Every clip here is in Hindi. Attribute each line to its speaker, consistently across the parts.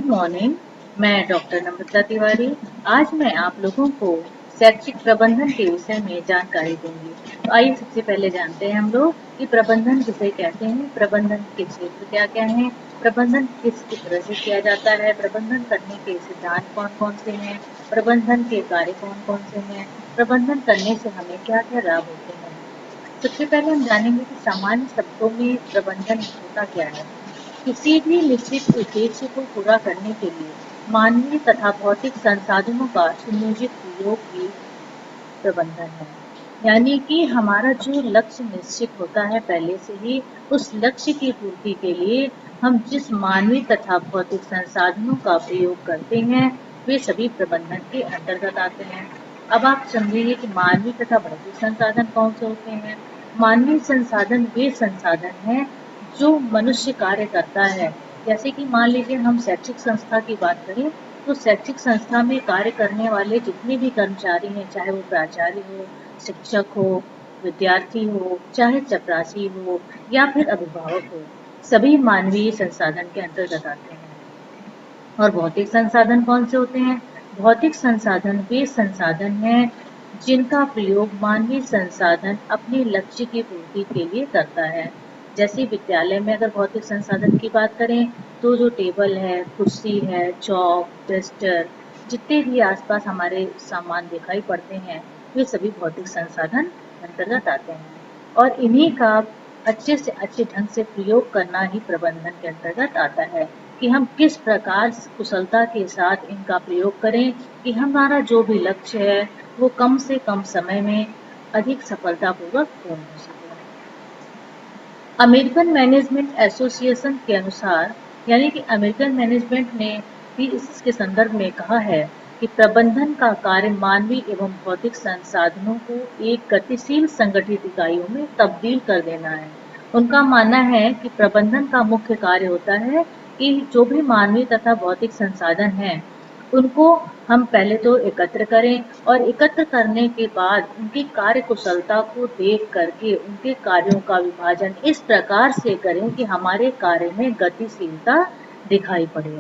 Speaker 1: मॉर्निंग। मैं डॉक्टर नम्रता तिवारी। आज मैं आप लोगों को शैक्षिक प्रबंधन के विषय में जानकारी दूंगी। तो आइए सबसे पहले जानते हैं हम लोग कि प्रबंधन किसे कहते हैं, प्रबंधन के क्षेत्र क्या क्या हैं, प्रबंधन किस तरह से किया जाता है, प्रबंधन करने के सिद्धांत कौन कौन से हैं, प्रबंधन के कार्य कौन कौन से हैं, प्रबंधन करने से हमें क्या क्या लाभ होते हैं। सबसे पहले हम जानेंगे कि सामान्य शब्दों में प्रबंधन होता क्या है। किसी भी निश्चित उद्देश्य को पूरा करने के लिए मानवीय तथा भौतिक संसाधनों का सुनियोजित उपयोग भी प्रबंधन है। यानी कि हमारा जो लक्ष्य निश्चित होता है पहले से ही, उस लक्ष्य की पूर्ति के लिए हम जिस मानवीय तथा भौतिक संसाधनों का प्रयोग करते हैं वे सभी प्रबंधन के अंतर्गत आते हैं। अब आप समझिए कि मानवीय तथा भौतिक संसाधन कौन से होते हैं। मानवीय संसाधन वे संसाधन हैं जो मनुष्य कार्य करता है। जैसे कि मान लीजिए हम शैक्षिक संस्था की बात करें तो शैक्षिक संस्था में कार्य करने वाले जितने भी कर्मचारी हैं, चाहे वो प्राचार्य हो, शिक्षक हो, विद्यार्थी हो, चाहे चपरासी हो या फिर अभिभावक हो, सभी मानवीय संसाधन के अंतर्गत आते हैं। और भौतिक संसाधन कौन से होते हैं? भौतिक संसाधन वे संसाधन हैं जिनका प्रयोग मानवीय संसाधन अपने लक्ष्य की पूर्ति के लिए करता है। जैसे विद्यालय में अगर भौतिक संसाधन की बात करें तो जो टेबल है, कुर्सी है, चौक, डस्टर, जितने भी आसपास हमारे सामान दिखाई पड़ते हैं वे सभी भौतिक संसाधन अंतर्गत आते हैं। और इन्हीं का अच्छे से अच्छे ढंग से प्रयोग करना ही प्रबंधन के अंतर्गत आता है कि हम किस प्रकार कुशलता के साथ इनका प्रयोग करें कि हमारा जो भी लक्ष्य है वो कम से कम समय में अधिक सफलतापूर्वक पूर्ण हो सके। अमेरिकन मैनेजमेंट एसोसिएशन के अनुसार, यानी कि अमेरिकन मैनेजमेंट ने भी इसके संदर्भ में कहा है कि प्रबंधन का कार्य मानवीय एवं भौतिक संसाधनों को एक गतिशील संगठित इकाइयों में तब्दील कर देना है। उनका मानना है कि प्रबंधन का मुख्य कार्य होता है कि जो भी मानवीय तथा भौतिक संसाधन हैं उनको हम पहले तो एकत्र करें और एकत्र करने के बाद उनकी कार्य कुशलता को देख करके उनके कार्यों का विभाजन इस प्रकार से करें कि हमारे कार्य में गतिशीलता दिखाई पड़े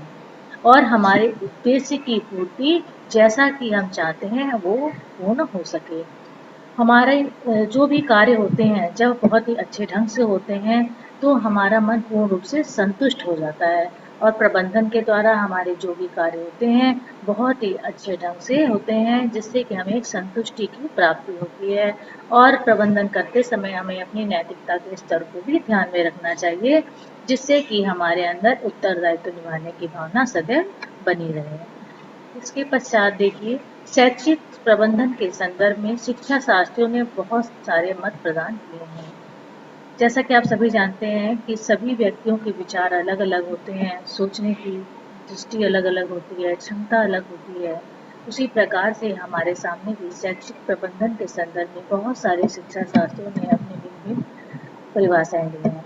Speaker 1: और हमारे उद्देश्य की पूर्ति जैसा कि हम चाहते हैं वो पूर्ण हो सके। हमारे जो भी कार्य होते हैं जब बहुत ही अच्छे ढंग से होते हैं तो हमारा मन पूर्ण रूप से संतुष्ट हो जाता है और प्रबंधन के द्वारा हमारे जो भी कार्य होते हैं बहुत ही अच्छे ढंग से होते हैं जिससे कि हमें एक संतुष्टि की प्राप्ति होती है। और प्रबंधन करते समय हमें अपनी नैतिकता के स्तर को भी ध्यान में रखना चाहिए जिससे कि हमारे अंदर उत्तरदायित्व निभाने की भावना सदैव बनी रहे। इसके पश्चात देखिए, शैक्षिक प्रबंधन के संदर्भ में शिक्षा शास्त्रियों ने बहुत सारे मत प्रदान किए हैं। जैसा कि आप सभी जानते हैं कि सभी व्यक्तियों के विचार अलग अलग होते हैं, सोचने की दृष्टि अलग अलग होती है, क्षमता अलग होती है। उसी प्रकार से हमारे सामने भी शैक्षिक प्रबंधन के संदर्भ में बहुत सारे शिक्षा शास्त्रियों ने अपनी भिन्न भिन्न परिभाषाएं दी हैं।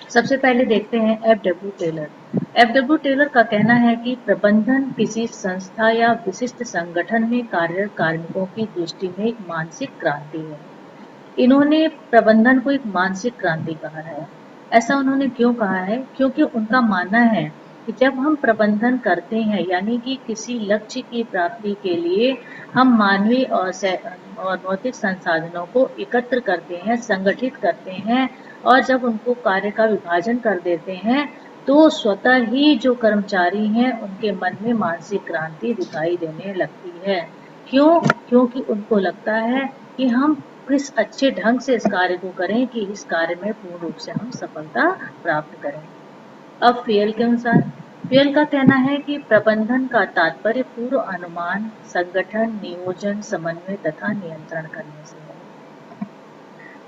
Speaker 1: सबसे पहले देखते हैं एफ.डब्ल्यू. टेलर। एफ.डब्ल्यू. टेलर का कहना है कि प्रबंधन किसी संस्था या विशिष्ट संगठन में कार्यरत कार्मिकों की दृष्टि में एक मानसिक क्रांति है। इन्होंने प्रबंधन को एक मानसिक क्रांति कहा है। ऐसा उन्होंने क्यों कहा है? क्योंकि उनका मानना है कि जब हम प्रबंधन करते हैं यानी कि किसी लक्ष्य की प्राप्ति के लिए हम मानवीय और भौतिक संसाधनों को एकत्र करते हैं, संगठित करते हैं और जब उनको कार्य का विभाजन कर देते हैं तो स्वतः ही जो कर्मचारी हैं उनके मन में मानसिक क्रांति दिखाई देने लगती है। क्यों? क्योंकि उनको लगता है कि हम किस अच्छे ढंग से इस कार्य को करें कि इस कार्य में पूर्ण रूप से हम सफलता प्राप्त करें। अब फेल के अनुसार, फेल का कहना है कि प्रबंधन का तात्पर्य पूर्व अनुमान, संगठन, नियोजन, समन्वय तथा नियंत्रण करने से है।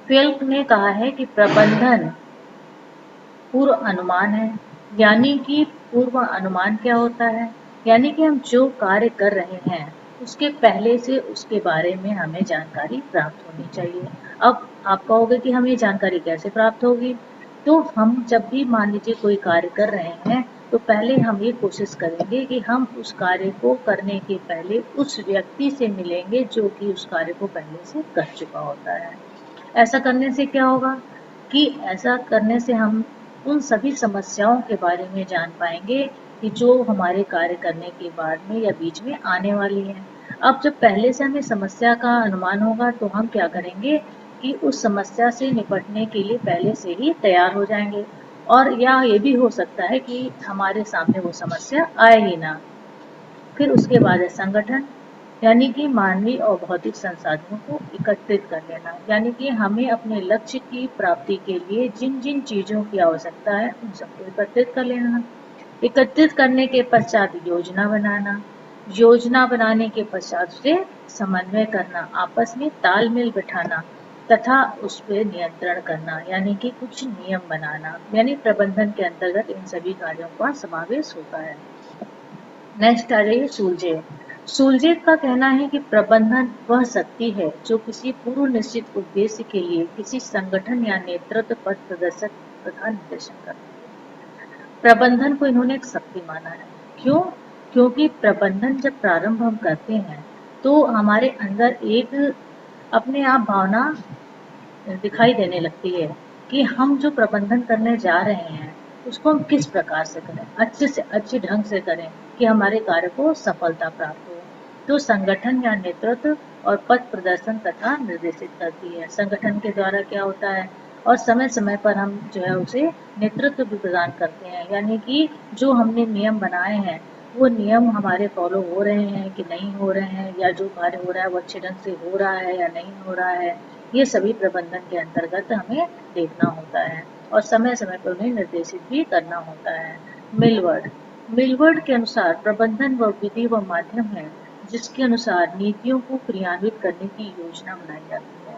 Speaker 1: फेल ने कहा है कि प्रबंधन पूर्व अनुमान है। यानी कि पूर्व अनुमान क्या होता है? यानी कि हम जो कार्य कर रहे हैं उसके पहले से उसके बारे में हमें जानकारी प्राप्त होनी चाहिए। अब आप कहोगे कि हमें जानकारी कैसे प्राप्त होगी? तो हम जब भी मान लीजिए कोई कार्य कर रहे हैं तो पहले हम ये कोशिश करेंगे कि हम उस कार्य को करने के पहले उस व्यक्ति से मिलेंगे जो कि उस कार्य को पहले से कर चुका होता है। ऐसा करने से क्या होगा कि ऐसा करने से हम उन सभी समस्याओं के बारे में जान पाएंगे कि जो हमारे कार्य करने के बाद में या बीच में आने वाली है। अब जब पहले से हमें समस्या का अनुमान होगा तो हम क्या करेंगे कि उस समस्या से निपटने के लिए पहले से ही तैयार हो जाएंगे, और या ये भी हो सकता है कि हमारे सामने वो समस्या आए ही ना। फिर उसके बाद है संगठन, यानी कि मानवीय और भौतिक संसाधनों को एकत्रित कर लेना, यानी कि हमें अपने लक्ष्य की प्राप्ति के लिए जिन जिन चीजों की आवश्यकता है उन सबको एकत्रित कर लेना। एकत्रित करने के पश्चात योजना बनाना, योजना बनाने के पश्चात उसे समन्वय करना, आपस में तालमेल बिठाना तथा उस पर नियंत्रण करना, यानी कि कुछ नियम बनाना, यानी प्रबंधन के अंतर्गत इन सभी कार्यों का समावेश होता है। नेक्स्ट आ जाइए सूलजेन। सूलजेन का कहना है कि प्रबंधन वह शक्ति है जो किसी पूर्व निश्चित उद्देश्य के लिए किसी संगठन या नेतृत्व पद प्रदर्शक तथा निर्देशन करती है। प्रबंधन को इन्होंने एक शक्ति माना है। क्यों? क्योंकि प्रबंधन जब प्रारंभ हम करते हैं तो हमारे अंदर एक अपने आप भावना दिखाई देने लगती है कि हम जो प्रबंधन करने जा रहे हैं उसको हम किस प्रकार से अच्छे ढंग से करें कि हमारे कार्य को सफलता प्राप्त हो। तो संगठन या नेतृत्व और पथ प्रदर्शन तथा निर्देशित करती है। संगठन के द्वारा क्या होता है, और समय समय पर हम जो है उसे नेतृत्व भी प्रदान करते हैं, यानी कि जो हमने नियम बनाए हैं वो नियम हमारे फॉलो हो रहे हैं कि नहीं हो रहे हैं, या जो कार्य हो रहा है वो अच्छे ढंग से हो रहा है या नहीं हो रहा है, ये सभी प्रबंधन के अंतर्गत हमें देखना होता है और समय समय पर उन्हें निर्देशित भी करना होता है। मिलवर्ड, मिलवर्ड के अनुसार प्रबंधन वह विधि व माध्यम है जिसके अनुसार नीतियों को क्रियान्वित करने की योजना बनाई जाती है।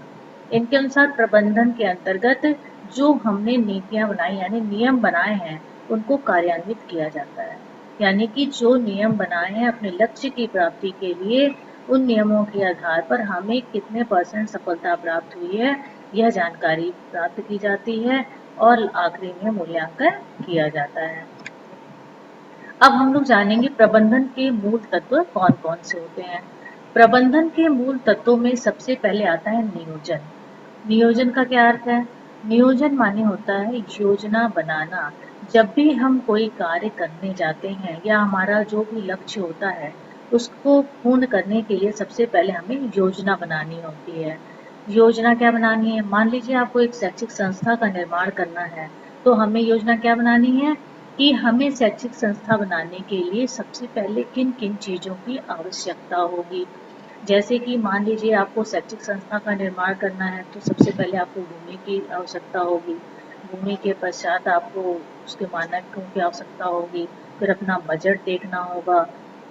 Speaker 1: इनके अनुसार प्रबंधन के अंतर्गत जो हमने नीतियां बनाई यानी नियम बनाए हैं उनको कार्यान्वित किया जाता है, यानी कि जो नियम बनाए हैं अपने लक्ष्य की प्राप्ति के लिए उन नियमों के आधार पर हमें कितने परसेंट सफलता प्राप्त हुई है यह जानकारी प्राप्त की जाती है और आखिरी में मूल्यांकन किया जाता है। अब हम लोग जानेंगे प्रबंधन के मूल तत्व कौन कौन से होते हैं। प्रबंधन के मूल तत्वों में सबसे पहले आता है नियोजन। नियोजन का क्या अर्थ है? नियोजन माने होता है योजना बनाना। जब भी हम कोई कार्य करने जाते हैं या हमारा जो भी लक्ष्य होता है उसको पूर्ण करने के लिए सबसे पहले हमें योजना बनानी होती है। योजना क्या बनानी है? मान लीजिए आपको एक शैक्षिक संस्था का निर्माण करना है तो हमें योजना क्या बनानी है कि हमें शैक्षिक संस्था बनाने के लिए सबसे पहले किन किन चीजों की आवश्यकता होगी। जैसे कि मान लीजिए आपको शैक्षिक संस्था का निर्माण करना है तो सबसे पहले आपको भूमि की आवश्यकता होगी। भूमि के पश्चात आपको उसके मानकों की आवश्यकता होगी। फिर अपना बजट देखना होगा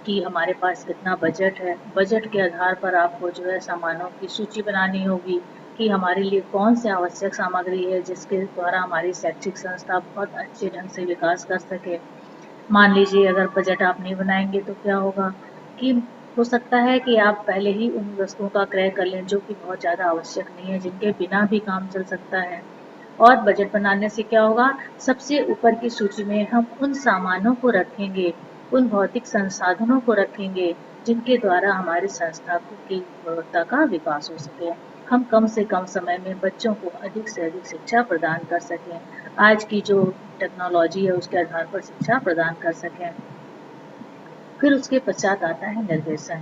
Speaker 1: कि हमारे पास कितना बजट है। बजट के आधार पर आपको जो है सामानों की सूची बनानी होगी कि हमारे लिए कौन से आवश्यक सामग्री है जिसके द्वारा हमारी शैक्षिक संस्था बहुत अच्छे ढंग से विकास कर सके। मान लीजिए अगर बजट आप नहीं बनाएंगे तो क्या होगा कि हो सकता है कि आप पहले ही उन वस्तुओं का क्रय कर लें जो कि बहुत ज़्यादा आवश्यक नहीं है, जिनके बिना भी काम चल सकता है। और बजट बनाने से क्या होगा, सबसे ऊपर की सूची में हम उन सामानों को रखेंगे, उन भौतिक संसाधनों को रखेंगे जिनके द्वारा हमारी संस्था की गुणवत्ता का विकास हो सके। हम कम से कम समय में बच्चों को अधिक से अधिक शिक्षा प्रदान कर सकें, आज की जो टेक्नोलॉजी है उसके आधार पर शिक्षा प्रदान कर सकें। फिर उसके पश्चात आता है निर्देशन,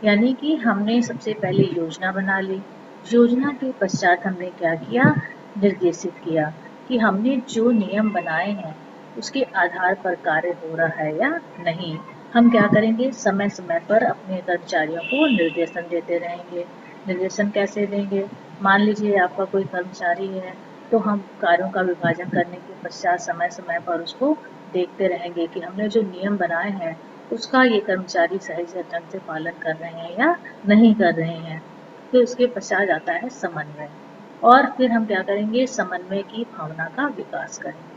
Speaker 1: यानी कि हमने सबसे पहले योजना बना ली। योजना के पश्चात हमने क्या किया, निर्देशित किया कि हमने जो नियम बनाए हैं उसके आधार पर कार्य हो रहा है या नहीं। हम क्या करेंगे, समय समय पर अपने कर्मचारियों को निर्देशन देते रहेंगे। निर्देशन कैसे देंगे, मान लीजिए आपका कोई कर्मचारी है तो हम कार्यों का विभाजन करने के पश्चात समय समय पर उसको देखते रहेंगे कि हमने जो नियम बनाए हैं उसका ये कर्मचारी सही से ढंग से पालन कर रहे हैं या नहीं कर रहे हैं। फिर उसके पश्चात आता है समन्वय, और फिर हम क्या करेंगे, समन्वय की भावना का विकास करेंगे।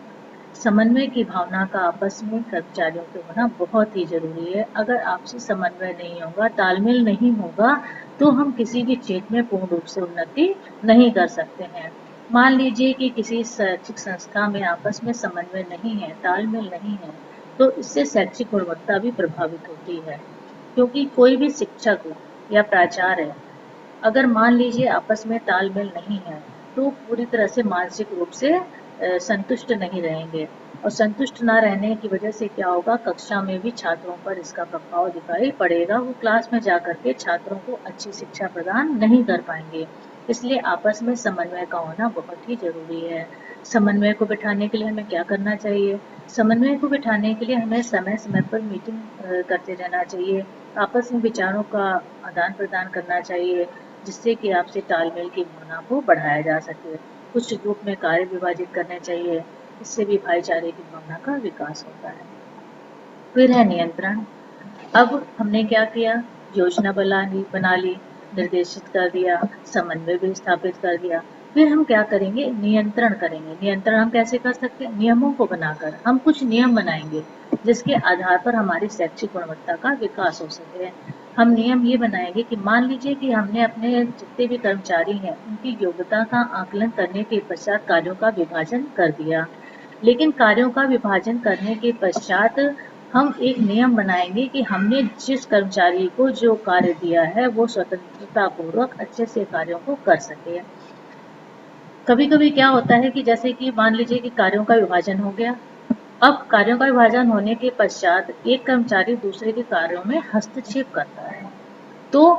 Speaker 1: समन्वय की भावना का आपस में कर्मचारियों के होना बहुत ही जरूरी है। अगर आपसी समन्वय नहीं होगा, तालमेल नहीं होगा तो हम किसी भी क्षेत्र में पूर्ण रूप से उन्नति नहीं कर सकते हैं। मान लीजिए कि किसी शैक्षिक संस्था में आपस में समन्वय नहीं है, तालमेल नहीं है, तो इससे शैक्षिक गुणवत्ता भी प्रभावित होती है। क्योंकि कोई भी शिक्षक या प्राचार्य अगर मान लीजिए आपस में तालमेल नहीं है तो पूरी तरह से मानसिक रूप से संतुष्ट नहीं रहेंगे और संतुष्ट ना रहने की वजह से क्या होगा, कक्षा में भी छात्रों पर इसका प्रभाव दिखाई पड़ेगा। वो क्लास में जा करके छात्रों को अच्छी शिक्षा प्रदान नहीं कर पाएंगे। इसलिए आपस में समन्वय का होना बहुत ही जरूरी है। समन्वय को बिठाने के लिए हमें क्या करना चाहिए? समन्वय को बिठाने के लिए हमें समय समय पर मीटिंग करते रहना चाहिए। आपस में विचारों का आदान प्रदान करना चाहिए, जिससे कि आपसी तालमेल की भावना को बढ़ाया जा सके। कुछ ग्रुप में कार्य विभाजित करने चाहिए, इससे भी भाईचारे की भावना का विकास होता है। फिर है नियंत्रण। अब हमने क्या किया, योजना बना ली, निर्देशित कर दिया, समन्वय भी स्थापित कर दिया। फिर हम क्या करेंगे, नियंत्रण करेंगे। नियंत्रण हम कैसे कर सकते हैं? नियमों को बनाकर हम कुछ नियम बनाएंगे, जिसके आधार पर हमारी शैक्षिक गुणवत्ता का विकास हो सके। हम नियम ये बनाएंगे कि मान लीजिए कि हमने अपने जितने भी कर्मचारी हैं उनकी योग्यता का आकलन करने के पश्चात कार्यों का विभाजन कर दिया। लेकिन कार्यों का विभाजन करने के पश्चात हम एक नियम बनाएंगे कि हमने जिस कर्मचारी को जो कार्य दिया है वो स्वतंत्रता पूर्वक अच्छे से कार्यों को कर सके। कभी कभी क्या होता है कि जैसे कि मान लीजिए कि कार्यों का विभाजन हो गया। अब कार्यों का विभाजन होने के पश्चात एक कर्मचारी दूसरे के कार्यों में हस्तक्षेप करता है। तो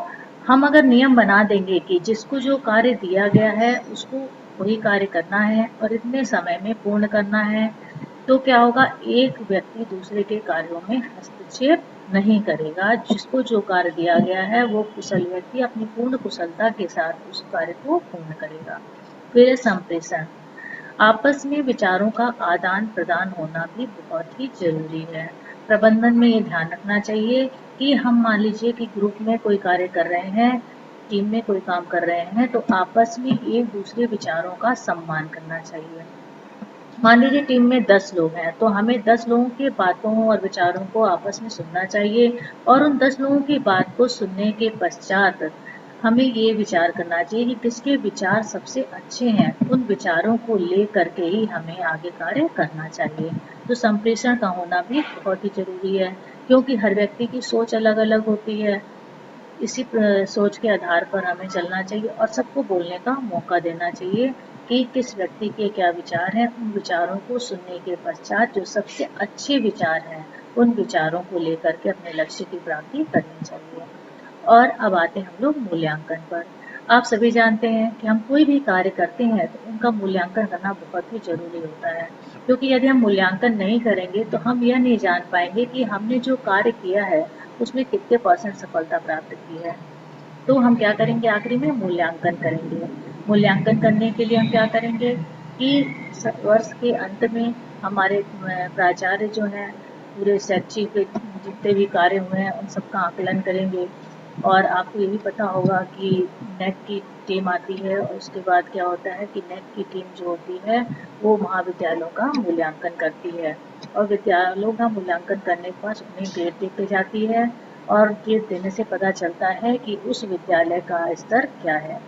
Speaker 1: हम अगर नियम बना देंगे कि जिसको जो कार्य दिया गया है उसको वही कार्य करना है और इतने समय में पूर्ण करना है, तो क्या होगा, एक व्यक्ति दूसरे के कार्यों में हस्तक्षेप नहीं करेगा। जिसको जो कार्य दिया गया है वो कुशल व्यक्ति अपनी पूर्ण कुशलता के साथ उस कार्य को पूर्ण करेगा। फिर संप्रेषण। आपस में विचारों का आदान प्रदान होना भी बहुत ही जरूरी है। प्रबंधन में ये ध्यान रखना चाहिए कि हम मान लीजिए कि ग्रुप में कोई कार्य कर रहे हैं, टीम में कोई काम कर रहे हैं, तो आपस में एक दूसरे विचारों का सम्मान करना चाहिए। मान लीजिए टीम में 10 लोग हैं, तो हमें 10 लोगों की बातों और विचारों को आपस में सुनना चाहिए और उन 10 लोगों की बात को सुनने के पश्चात हमें ये विचार करना चाहिए कि किसके विचार सबसे अच्छे हैं। उन विचारों को ले करके ही हमें आगे कार्य करना चाहिए। तो संप्रेषण का होना भी बहुत ही जरूरी है, क्योंकि हर व्यक्ति की सोच अलग अलग होती है। इसी सोच के आधार पर हमें चलना चाहिए और सबको बोलने का मौका देना चाहिए कि किस व्यक्ति के क्या विचार हैं। उन विचारों को सुनने के पश्चात जो सबसे अच्छे विचार हैं उन विचारों को लेकर के अपने लक्ष्य की प्राप्ति करनी चाहिए। और अब आते हैं हम लोग मूल्यांकन पर। आप सभी जानते हैं कि हम कोई भी कार्य करते हैं तो उनका मूल्यांकन करना बहुत ही जरूरी होता है, क्योंकि यदि हम मूल्यांकन नहीं करेंगे तो हम यह नहीं जान पाएंगे कि हमने जो कार्य किया है उसमें कितने % सफलता प्राप्त की है। तो हम क्या करेंगे, आखिरी में मूल्यांकन करेंगे। मूल्यांकन करने के लिए हम क्या करेंगे कि वर्ष के अंत में हमारे प्राचार्य जो हैं पूरे शैक्षिक जितने भी कार्य हुए हैं उन सबका आकलन करेंगे। और आपको ये भी पता होगा कि नेट की टीम आती है और उसके बाद क्या होता है कि नेट की टीम जो होती है वो महाविद्यालयों का मूल्यांकन करती है और विद्यालयों का मूल्यांकन करने के बाद उन्हें ग्रेड देके जाती है और ग्रेड देने से पता चलता है कि उस विद्यालय का स्तर क्या है।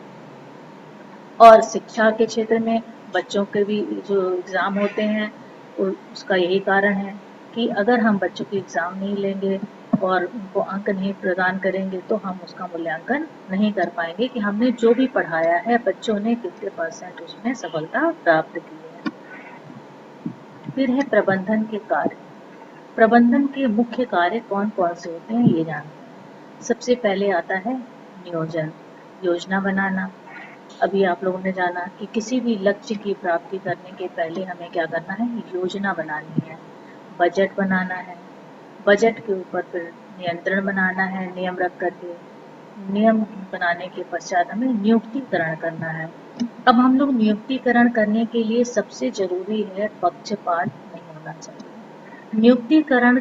Speaker 1: और शिक्षा के क्षेत्र में बच्चों के भी जो एग्ज़ाम होते हैं उसका यही कारण है कि अगर हम बच्चों के एग्ज़ाम नहीं लेंगे और उनको अंक नहीं प्रदान करेंगे तो हम उसका मूल्यांकन नहीं कर पाएंगे कि हमने जो भी पढ़ाया है बच्चों ने कितने % उसमें सफलता प्राप्त की है। फिर है प्रबंधन के कार्य। प्रबंधन के मुख्य कार्य कौन कौन से होते हैं ये जानते हैं। सबसे पहले आता है नियोजन, योजना बनाना। अभी आप लोगों ने जाना कि किसी भी लक्ष्य की प्राप्ति करने के पहले हमें क्या करना है, योजना बनानी है, बजट बनाना है, बजट के ऊपर फिर नियंत्रण बनाना है नियम रख करके, नियम बनाने के पश्चात हमें नियुक्तिकरण करना है। अब हम लोग नियुक्तिकरण करने के लिए सबसे जरूरी है पक्षपात नहीं होना चाहिए। नियुक्तिकरण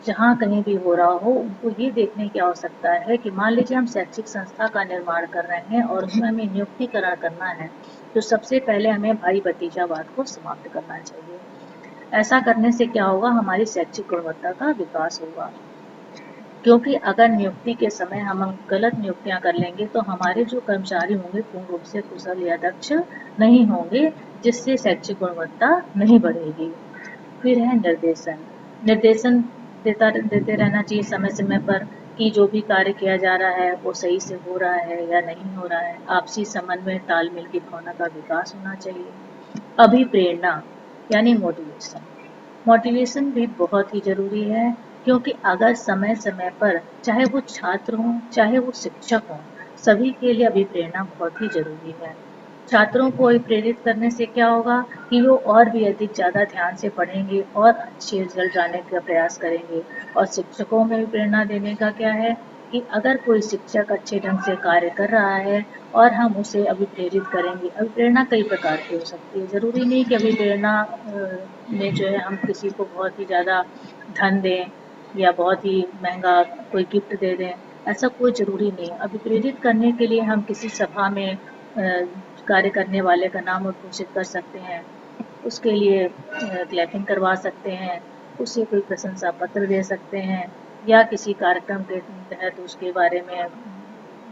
Speaker 1: जहाँ कहीं भी हो रहा हो उनको ये देखने की आवश्यकता है कि मान लीजिए हम शैक्षिक संस्था का निर्माण कर रहे हैं और उसमें हमें नियुक्तिकरण करना है, तो सबसे पहले हमें भाई भतीजावाद को समाप्त करना चाहिए। ऐसा करने से क्या होगा, हमारी शैक्षिक गुणवत्ता का विकास होगा। क्योंकि अगर नियुक्ति के समय हम गलत नियुक्तियां कर लेंगे तो हमारे जो कर्मचारी होंगे पूर्ण रूप से कुशल या दक्ष नहीं होंगे, जिससे शैक्षिक गुणवत्ता नहीं बढ़ेगी। फिर है निर्देशन। निर्देशन देते रहना चाहिए समय समय पर कि जो भी कार्य किया जा रहा है वो सही से हो रहा है या नहीं हो रहा है। आपसी समन्वय तालमेल की भावना का विकास होना चाहिए। अभिप्रेरणा यानी मोटिवेशन। मोटिवेशन भी बहुत ही ज़रूरी है, क्योंकि अगर समय समय पर, चाहे वो छात्र हों चाहे वो शिक्षक हों, सभी के लिए अभिप्रेरणा बहुत ही ज़रूरी है। छात्रों को प्रेरित करने से क्या होगा कि वो और भी अधिक ज़्यादा ध्यान से पढ़ेंगे और अच्छे रिजल्ट लाने का प्रयास करेंगे। और शिक्षकों में भी प्रेरणा देने का क्या है कि अगर कोई शिक्षक अच्छे ढंग से कार्य कर रहा है और हम उसे अभिप्रेरित करेंगे। अभिप्रेरणा कई प्रकार की हो सकती है, ज़रूरी नहीं कि अभिप्रेरणा में जो है हम किसी को बहुत ही ज़्यादा धन दें या बहुत ही महंगा कोई गिफ्ट दे दें, ऐसा कोई ज़रूरी नहीं है। अभिप्रेरित करने के लिए हम किसी सभा में कार्य करने वाले का नाम उद्घोषित कर सकते हैं, उसके लिए क्लैपिंग करवा सकते हैं, उसे कोई प्रशंसा पत्र दे सकते हैं या किसी कार्यक्रम के तहत उसके बारे में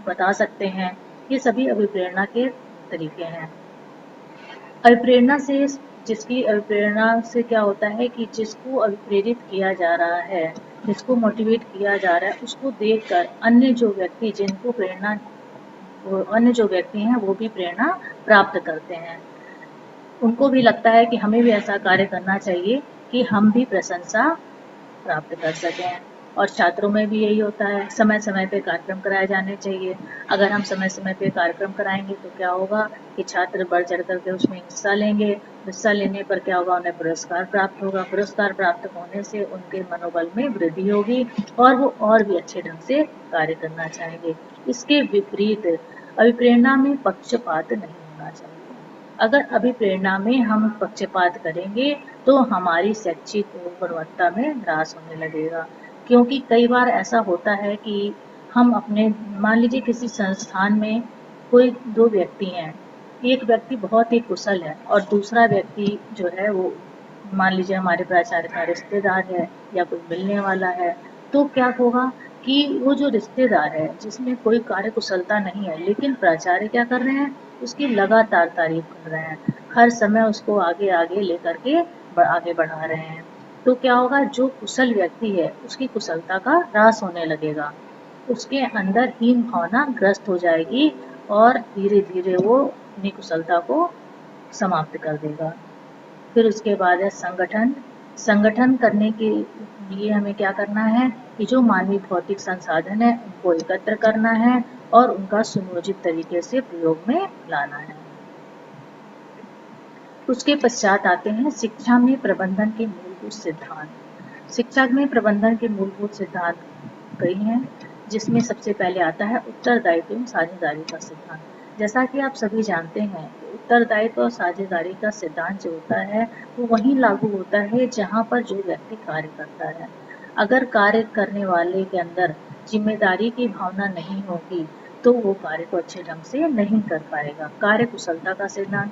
Speaker 1: बता सकते हैं। ये सभी अभिप्रेरणा के तरीके हैं। अभिप्रेरणा से जिसकी अभिप्रेरणा से क्या होता है कि जिसको अभिप्रेरित किया जा रहा है, जिसको मोटिवेट किया जा रहा है, उसको देखकर अन्य जो व्यक्ति जिनको प्रेरणा वो अन्य जो व्यक्ति हैं वो भी प्रेरणा प्राप्त करते हैं। उनको भी लगता है कि हमें भी ऐसा कार्य करना चाहिए कि हम भी प्रशंसा प्राप्त कर सकें। और छात्रों में भी यही होता है, समय समय पे कार्यक्रम कराए जाने चाहिए। अगर हम समय समय पे कार्यक्रम कराएंगे तो क्या होगा कि छात्र बढ़ चढ़ करके उसमें हिस्सा लेंगे। हिस्सा लेने पर क्या होगा, उन्हें पुरस्कार प्राप्त होगा। पुरस्कार प्राप्त होने से उनके मनोबल में वृद्धि होगी और वो और भी अच्छे ढंग से कार्य करना चाहेंगे। इसके विपरीत अभिप्रेरणा में पक्षपात नहीं होना चाहिए। अगर अभिप्रेरणा में हम पक्षपात करेंगे तो हमारी शैक्षिक गुणवत्ता में ह्रास होने लगेगा। क्योंकि कई बार ऐसा होता है कि हम अपने मान लीजिए किसी संस्थान में कोई दो व्यक्ति हैं, एक व्यक्ति बहुत ही कुशल है और दूसरा व्यक्ति जो है वो मान लीजिए हमारे प्राचार्य का रिश्तेदार है या कोई मिलने वाला है। तो क्या होगा कि वो जो रिश्तेदार है जिसमें कोई कार्य कुशलता नहीं है, लेकिन प्राचार्य क्या कर रहे हैं, उसकी लगातार तारीफ कर रहे हैं, हर समय उसको आगे आगे लेकर के आगे बढ़ा रहे हैं। तो क्या होगा, जो कुशल व्यक्ति है उसकी कुशलता का ह्रास होने लगेगा, उसके अंदर हीन भावना ग्रस्त हो जाएगी और धीरे धीरे वो अपनी कुशलता को समाप्त कर देगा। फिर उसके बाद है संगठन। संगठन करने के लिए हमें क्या करना है कि जो मानवीय भौतिक संसाधन है उनको एकत्र करना है और उनका सुनियोजित तरीके से प्रयोग में लाना है। उसके पश्चात आते हैं शिक्षा में प्रबंधन के मूलभूत सिद्धांत। शिक्षा में प्रबंधन के मूलभूत सिद्धांत कई हैं, जिसमें सबसे पहले आता है उत्तरदायित्व एवं साझेदारी का सिद्धांत। जैसा कि आप सभी जानते हैं, उत्तरदायित्व और साझेदारी का सिद्धांत जो होता है वो वहीं लागू होता है जहाँ पर जो व्यक्ति कार्य करता है। अगर कार्य करने वाले के अंदर जिम्मेदारी की भावना नहीं होगी तो वो कार्य को अच्छे ढंग से नहीं कर पाएगा। कार्य कुशलता का सिद्धांत।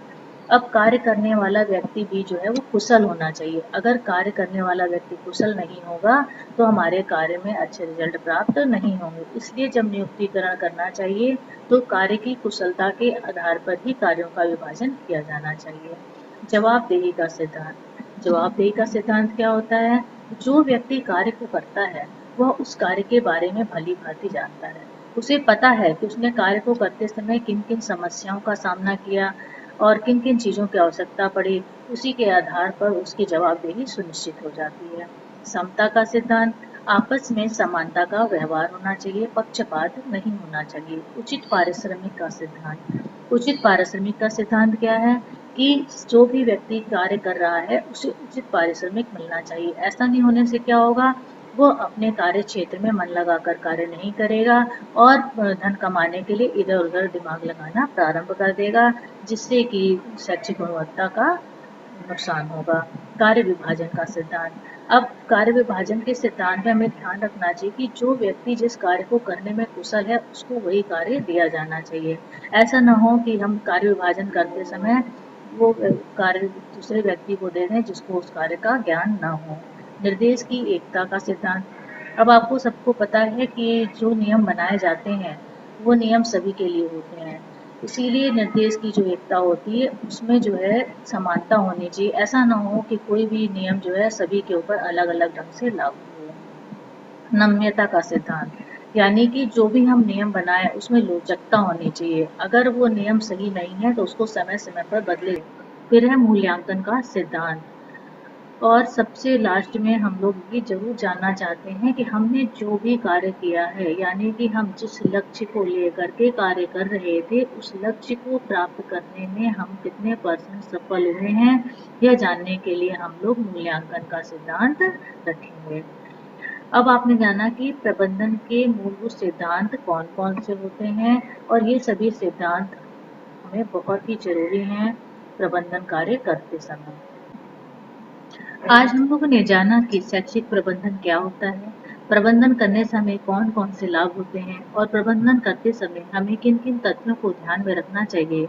Speaker 1: अब कार्य करने वाला व्यक्ति भी जो है वो कुशल होना चाहिए। अगर कार्य करने वाला व्यक्ति कुशल नहीं होगा तो हमारे कार्य में अच्छे रिजल्ट प्राप्त नहीं होंगे। इसलिए जब नियुक्तिकरण करना चाहिए तो कार्य की कुशलता के आधार पर ही कार्यों का विभाजन किया जाना चाहिए। जवाबदेही का सिद्धांत। जवाबदेही का सिद्धांत क्या होता है, जो व्यक्ति कार्य को करता है वह उस कार्य के बारे में भली भांति जानता है। उसे पता है कि उसने कार्य को करते समय किन किन समस्याओं का सामना किया और किन किन चीज़ों की आवश्यकता पड़ी, उसी के आधार पर उसकी जवाबदेही सुनिश्चित हो जाती है। समता का सिद्धांत। आपस में समानता का व्यवहार होना चाहिए, पक्षपात नहीं होना चाहिए। उचित पारिश्रमिक का सिद्धांत। उचित पारिश्रमिक का सिद्धांत क्या है कि जो भी व्यक्ति कार्य कर रहा है उसे उचित पारिश्रमिक मिलना चाहिए। ऐसा नहीं होने से क्या होगा, वो अपने कार्य क्षेत्र में मन लगाकर कार्य नहीं करेगा और धन कमाने के लिए इधर उधर दिमाग लगाना प्रारंभ कर देगा, जिससे कि शैक्षिक गुणवत्ता का नुकसान होगा। कार्य विभाजन का सिद्धांत। अब कार्य विभाजन के सिद्धांत में हमें ध्यान रखना चाहिए कि जो व्यक्ति जिस कार्य को करने में कुशल है उसको वही कार्य दिया जाना चाहिए। ऐसा न हो कि हम कार्य विभाजन करते समय वो कार्य दूसरे व्यक्ति को दे दें जिसको उस कार्य का ज्ञान न हो। निर्देश की एकता का सिद्धांत। अब आपको सबको पता है कि जो नियम बनाए जाते हैं वो नियम सभी के लिए होते हैं, इसीलिए निर्देश की जो एकता होती है उसमें जो है समानता होनी चाहिए। ऐसा ना हो कि कोई भी नियम जो है सभी के ऊपर अलग अलग ढंग से लागू हो। नम्यता का सिद्धांत, यानी कि जो भी हम नियम बनाए उसमें लोचकता होनी चाहिए। अगर वो नियम सही नहीं है तो उसको समय समय पर बदले। फिर है मूल्यांकन का सिद्धांत। और सबसे लास्ट में हम लोग ये ज़रूर जानना चाहते हैं कि हमने जो भी कार्य किया है, यानी कि हम जिस लक्ष्य को लेकर के कार्य कर रहे थे, उस लक्ष्य को प्राप्त करने में हम कितने % सफल हुए हैं, यह जानने के लिए हम लोग मूल्यांकन का सिद्धांत रखेंगे। अब आपने जाना कि प्रबंधन के मूलभूत सिद्धांत कौन-कौन से होते हैं और ये सभी सिद्धांत हमें बहुत ही ज़रूरी हैं प्रबंधन कार्य करते समय। आज हम लोगों ने जाना कि शैक्षिक प्रबंधन क्या होता है, प्रबंधन करने समय कौन-कौन से लाभ होते हैं और प्रबंधन करते समय हमें किन-किन तथ्यों को ध्यान में रखना चाहिए।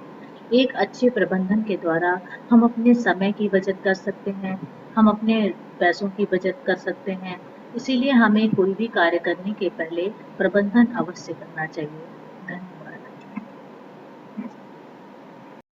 Speaker 1: एक अच्छे प्रबंधन के द्वारा हम अपने समय की बचत कर सकते हैं, हम अपने पैसों की बचत कर सकते हैं। इसीलिए हमें कोई भी कार्य करने के पहले प्रबंधन अवश्य करना चाहिए।